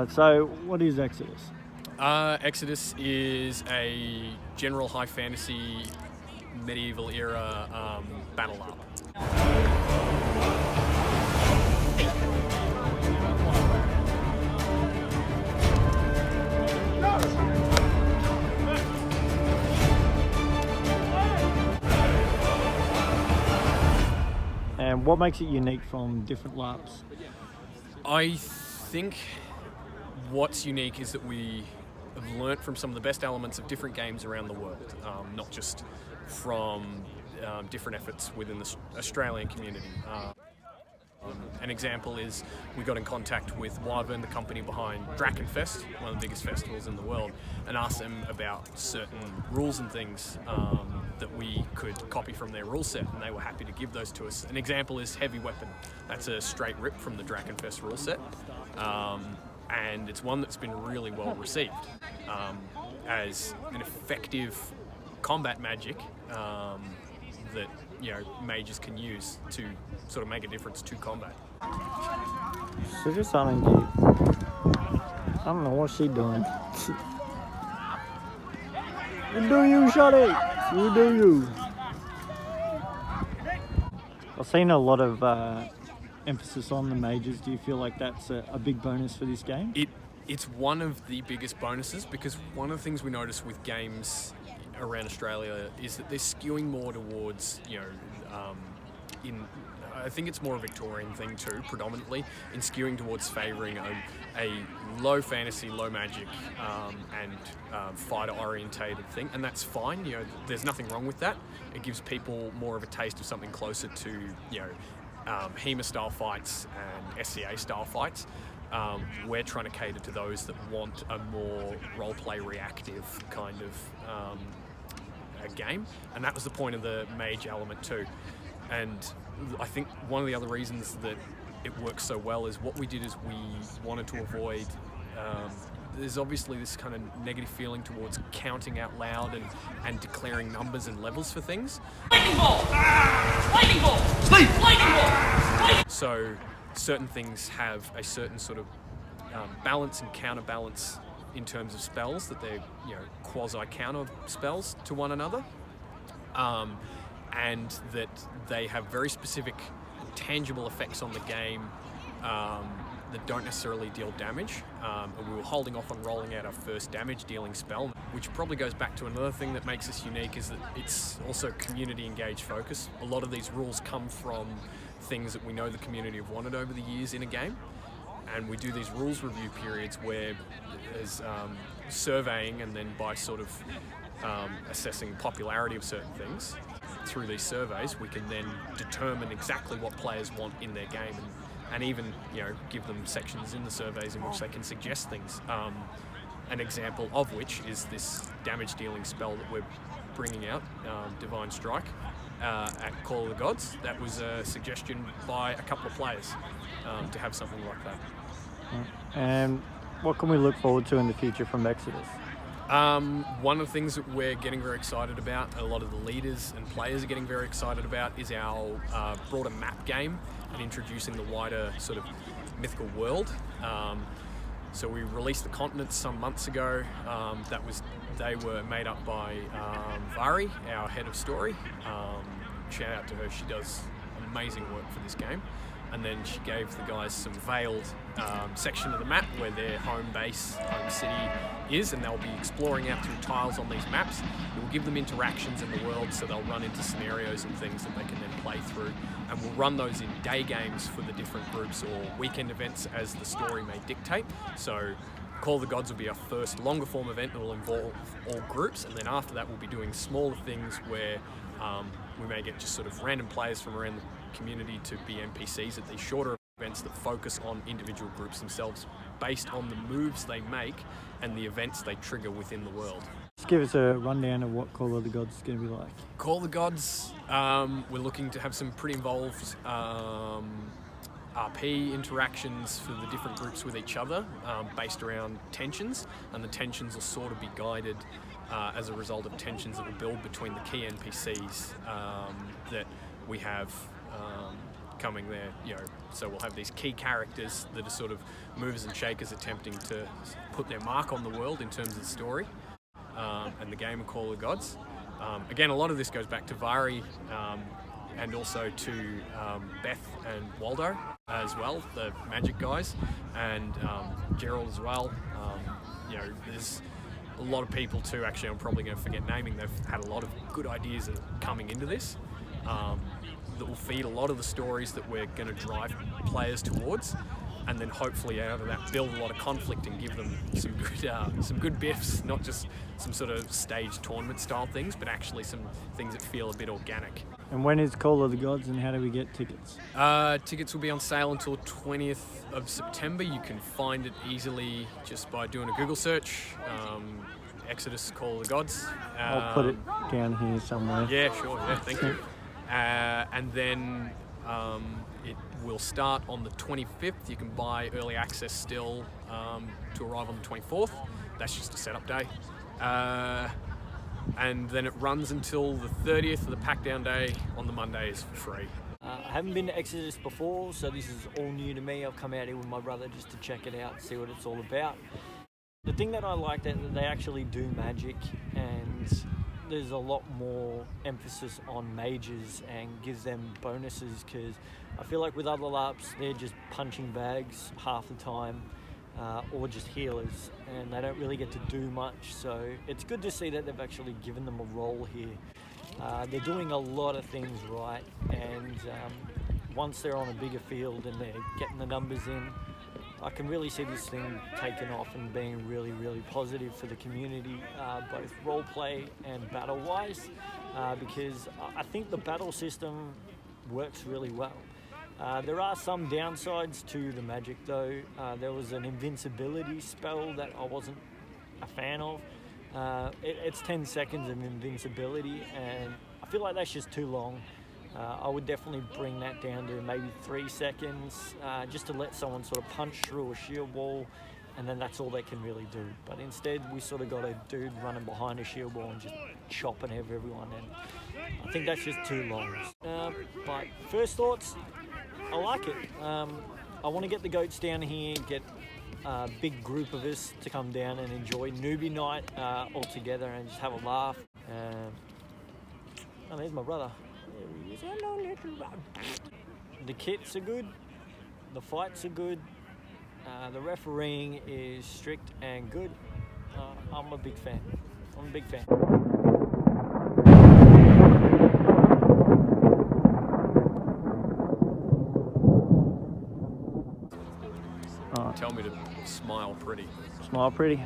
So what is Exodus? Exodus is a general high fantasy medieval era battle LARP. And what makes it unique from different LARPs? I think what's unique is that we have learnt from some of the best elements of different games around the world, not just from different efforts within the Australian community. An example is we got in contact with Wyvern, the company behind Drakenfest, one of the biggest festivals in the world, and asked them about certain rules and things that we could copy from their rule set, and they were happy to give those to us. An example is Heavy Weapon. That's a straight rip from the Drakenfest rule set, and it's one that's been really well received as an effective combat magic that mages can use to sort of make a difference to combat. So just something deep. I don't know what she's doing. You do you, Shotty. You do you. I've seen a lot of emphasis on the mages. Do you feel like that's a big bonus for this game? It's one of the biggest bonuses, because one of the things we notice with games around Australia is that they're skewing more towards, I think it's more a Victorian thing too, predominantly, in skewing towards favouring a low fantasy, low magic, and fighter-orientated thing, and that's fine. There's nothing wrong with that. It gives people more of a taste of something closer to, HEMA-style fights and SCA-style fights. We're trying to cater to those that want a more role-play reactive kind of a game, and that was the point of the mage element too. And I think one of the other reasons that it works so well is what we did is we wanted to avoid there's obviously this kind of negative feeling towards counting out loud and declaring numbers and levels for things. Lightning ball! Lightning ball! Sleep! Lightning ball! So certain things have a certain sort of balance and counterbalance in terms of spells, that they're quasi-counter spells to one another, and that they have very specific tangible effects on the game that don't necessarily deal damage. And we were holding off on rolling out our first damage dealing spell, which probably goes back to another thing that makes us unique, is that it's also community engaged focus. A lot of these rules come from things that we know the community have wanted over the years in a game, and we do these rules review periods where there's surveying, and then by sort of assessing popularity of certain things through these surveys, we can then determine exactly what players want in their game, and even give them sections in the surveys in which they can suggest things. An example of which is this damage dealing spell that we're bringing out, Divine Strike, at Call of the Gods. That was a suggestion by a couple of players to have something like that. And what can we look forward to in the future from Exodus? One of the things that we're getting very excited about, a lot of the leaders and players are getting very excited about, is our broader map game and introducing the wider sort of mythical world. So we released the continents some months ago. They were made up by Vari, our head of story. Shout out to her, she does amazing work for this game. And then she gave the guys some veiled section of the map where their home base, home city is, and they'll be exploring out through tiles on these maps. It will give them interactions in the world, so they'll run into scenarios and things that they can then play through. And we'll run those in day games for the different groups, or weekend events as the story may dictate. So Call of the Gods will be our first longer form event that will involve all groups, and then after that we'll be doing smaller things where we may get just sort of random players from around the community to be NPCs at these shorter events that focus on individual groups themselves based on the moves they make and the events they trigger within the world. Just give us a rundown of what Call of the Gods is going to be like. Call of the Gods, we're looking to have some pretty involved RP interactions for the different groups with each other, based around tensions, and the tensions will sort of be guided as a result of tensions that will build between the key NPCs that we have coming there, you know, so we'll have these key characters that are sort of movers and shakers attempting to put their mark on the world in terms of the story and the game of Call of the Gods. Again, a lot of this goes back to Vari and also to Beth and Waldo as well, the magic guys, and Gerald as well. You know, there's a lot of people too, actually I'm probably going to forget naming, they've had a lot of good ideas coming into this that will feed a lot of the stories that we're going to drive players towards, and then hopefully out of that build a lot of conflict and give them some good biffs, not just some sort of staged tournament style things, but actually some things that feel a bit organic. And when is Call of the Gods, and how do we get tickets? Tickets will be on sale until 20th of September. You can find it easily just by doing a Google search. Exodus Call of the Gods. I'll put it down here somewhere. Yeah, sure. Yeah, thank you. And then it will start on the 25th. You can buy early access still to arrive on the 24th. That's just a setup day. And then it runs until the 30th of the pack down day. On the Monday is free. I haven't been to Exodus before, so this is all new to me. I've come out here with my brother just to check it out, see what it's all about. The thing that I like that they actually do magic, and there's a lot more emphasis on mages and gives them bonuses, because I feel like with other LARPs they're just punching bags half the time. Or just healers, and they don't really get to do much, so it's good to see that they've actually given them a role here. They're doing a lot of things right, and once they're on a bigger field and they're getting the numbers in, I can really see this thing taking off and being really, really positive for the community, both roleplay and battle-wise, because I think the battle system works really well. There are some downsides to the magic though. There was an invincibility spell that I wasn't a fan of. It's 10 seconds of invincibility, and I feel like that's just too long. I would definitely bring that down to maybe 3 seconds, just to let someone sort of punch through a shield wall, and then that's all they can really do. But instead we sort of got a dude running behind a shield wall and just chopping everyone, and I think that's just too long. But first thoughts, I like it. I want to get the goats down here, get a big group of us to come down and enjoy newbie night all together and just have a laugh. Oh, there's my brother. There he is. Hello, little brother. The kits are good. The fights are good. The refereeing is strict and good. I'm a big fan. I'm a big fan. Tell me to smile pretty. Smile pretty.